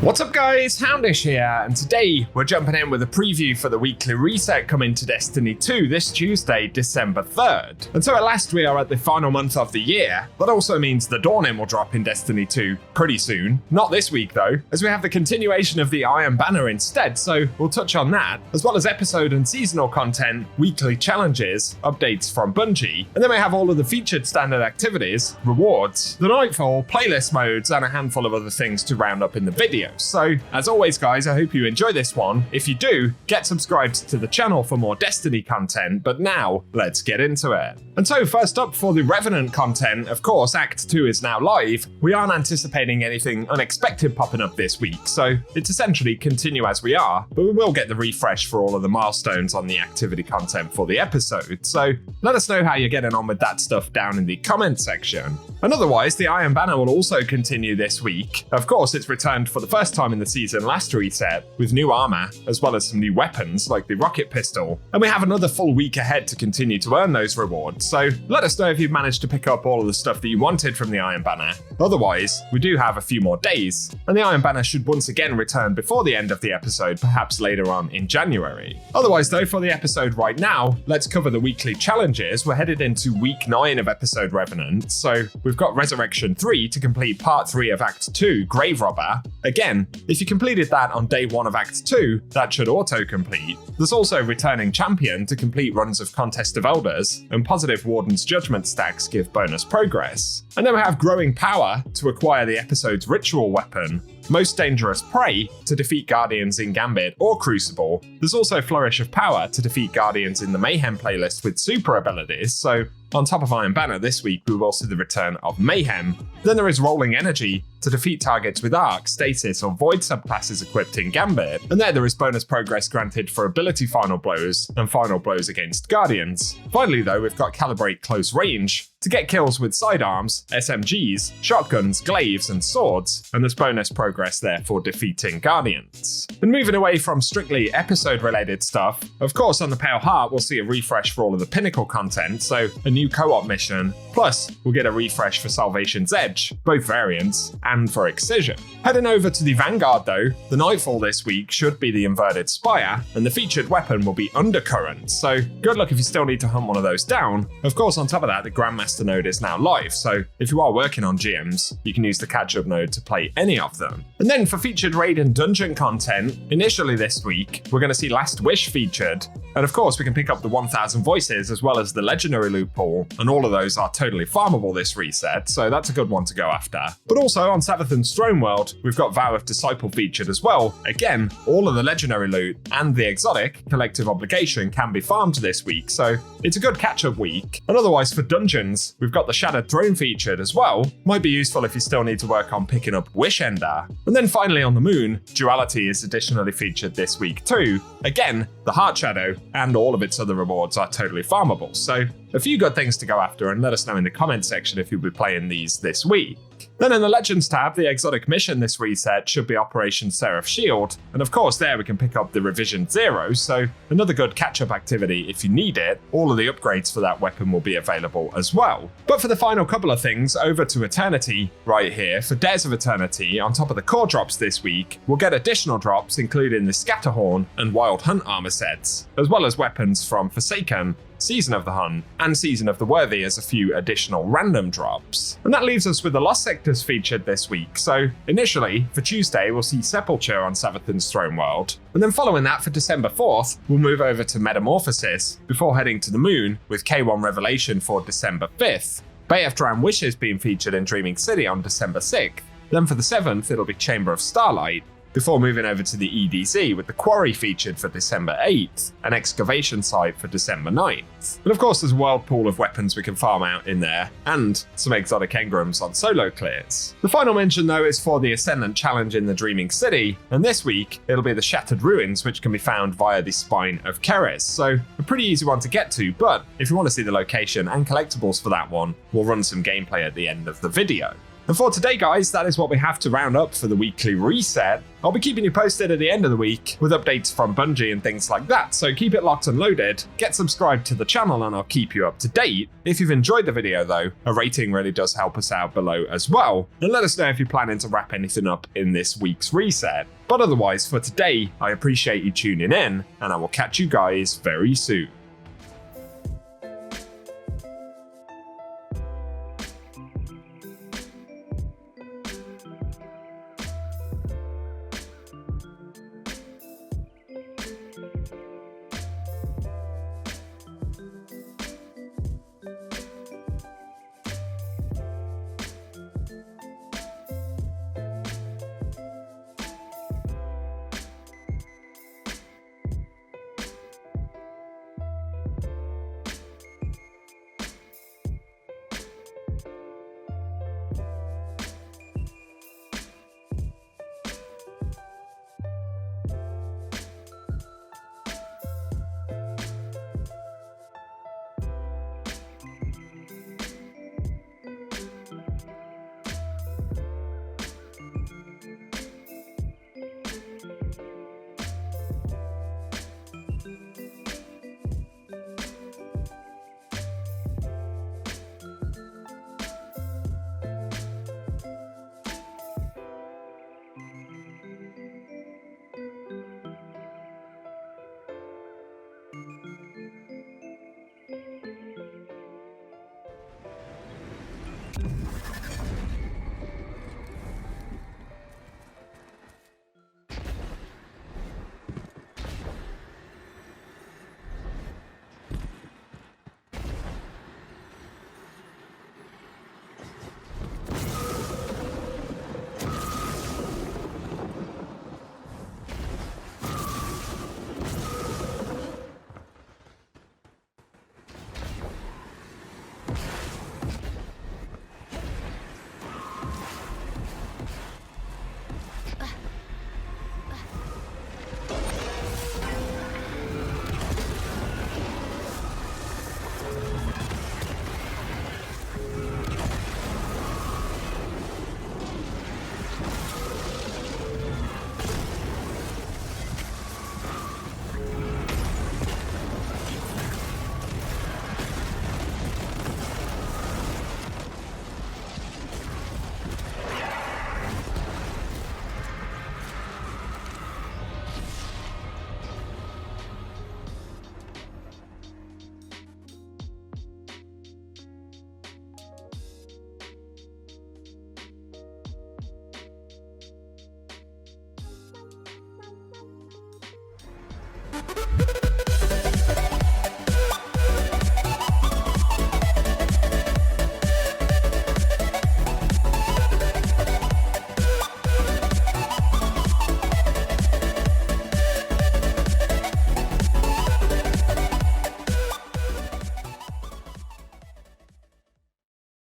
What's up guys, Houndish here, and today we're jumping in with a preview for the weekly reset coming to Destiny 2 this Tuesday, December 3rd. And so at last we are at the final month of the year. That also means the Dawning will drop in Destiny 2 pretty soon. Not this week though, as we have the continuation of the Iron Banner instead, so we'll touch on that, as well as episode and seasonal content, weekly challenges, updates from Bungie, and then we have all of the featured standard activities, rewards, the Nightfall, playlist modes, and a handful of other things to round up in the video. So, as always guys, I hope you enjoy this one. If you do, get subscribed to the channel for more Destiny content, but now, let's get into it. And so, first up for the Revenant content, of course, Act 2 is now live. We aren't anticipating anything unexpected popping up this week, so it's essentially continue as we are, but we will get the refresh for all of the milestones on the activity content for the episode. So, let us know how you're getting on with that stuff down in the comment section. And otherwise, the Iron Banner will also continue this week. Of course, it's returned for the first time in the season last reset, with new armor, as well as some new weapons like the rocket pistol. And we have another full week ahead to continue to earn those rewards, so let us know if you've managed to pick up all of the stuff that you wanted from the Iron Banner. Otherwise, we do have a few more days, and the Iron Banner should once again return before the end of the episode, perhaps later on in January. Otherwise though, for the episode right now, let's cover the weekly challenges. We're headed into week 9 of episode Revenant, so we've got Resurrection 3 to complete part 3 of Act 2, Grave Robber. Again, if you completed that on day 1 of Act 2, that should auto-complete. There's also Returning Champion to complete runs of Contest of Elders, and positive Warden's Judgment stacks give bonus progress. And then we have Growing Power to acquire the episode's ritual weapon, Most Dangerous Prey to defeat Guardians in Gambit or Crucible. There's also Flourish of Power to defeat Guardians in the Mayhem playlist with super abilities, so on top of Iron Banner this week, we will see the return of Mayhem. Then there is Rolling Energy to defeat targets with Arc, Stasis, or Void subclasses equipped in Gambit. And there is bonus progress granted for ability Final Blows and Final Blows against Guardians. Finally though, we've got Calibrate Close Range to get kills with sidearms, SMGs, shotguns, glaives, and swords, and there's bonus progress there for defeating Guardians. And moving away from strictly episode-related stuff, of course on the Pale Heart we'll see a refresh for all of the Pinnacle content, so a new co-op mission, plus we'll get a refresh for Salvation's Edge, both variants, and for Excision. Heading over to the Vanguard though, the Nightfall this week should be the Inverted Spire, and the featured weapon will be Undercurrent, so good luck if you still need to hunt one of those down. Of course on top of that, the Grandmaster node is now live, so if you are working on GMs, you can use the catch-up node to play any of them. And then for featured raid and dungeon content, initially this week, we're going to see Last Wish featured, and of course we can pick up the 1000 Voices as well as the Legendary loot pool, and all of those are totally farmable this reset, so that's a good one to go after. But also on Savathun's Throne World, we've got Vow of Disciple featured as well. Again, all of the Legendary loot and the exotic, Collective Obligation, can be farmed this week, so it's a good catch-up week. And otherwise for dungeons, we've got the Shattered Throne featured as well. Might be useful if you still need to work on picking up Wish Ender. And then finally on the Moon, Duality is additionally featured this week too. Again, the Heart Shadow and all of its other rewards are totally farmable, so a few good things to go after, and let us know in the comment section if you'll be playing these this week. Then in the Legends tab, the exotic mission this reset should be Operation Seraph Shield, and of course there we can pick up the Revision 0, so another good catch-up activity if you need it. All of the upgrades for that weapon will be available as well. But for the final couple of things, over to Eternity right here. For Dares of Eternity, on top of the core drops this week, we'll get additional drops including the Scatterhorn and Wild Hunt armor sets, as well as weapons from Forsaken, Season of the Hunt, and Season of the Worthy as a few additional random drops. And that leaves us with the Lost Sectors featured this week, so initially, for Tuesday, we'll see Sepulture on Savathun's Throne World, and then following that for December 4th, we'll move over to Metamorphosis, before heading to the Moon with K1 Revelation for December 5th. Bay of Drowned Wishes being featured in Dreaming City on December 6th, then for the 7th, it'll be Chamber of Starlight, before moving over to the EDZ with the Quarry featured for December 8th, an excavation site for December 9th. And of course there's a world pool of weapons we can farm out in there, and some exotic engrams on solo clears. The final mention though is for the Ascendant Challenge in the Dreaming City, and this week it'll be the Shattered Ruins, which can be found via the Spine of Keres, so a pretty easy one to get to, but if you want to see the location and collectibles for that one, we'll run some gameplay at the end of the video. And for today, guys, that is what we have to round up for the weekly reset. I'll be keeping you posted at the end of the week with updates from Bungie and things like that, so keep it locked and loaded, get subscribed to the channel and I'll keep you up to date. If you've enjoyed the video though, a rating really does help us out below as well, and let us know if you're planning to wrap anything up in this week's reset. But otherwise, for today, I appreciate you tuning in, and I will catch you guys very soon.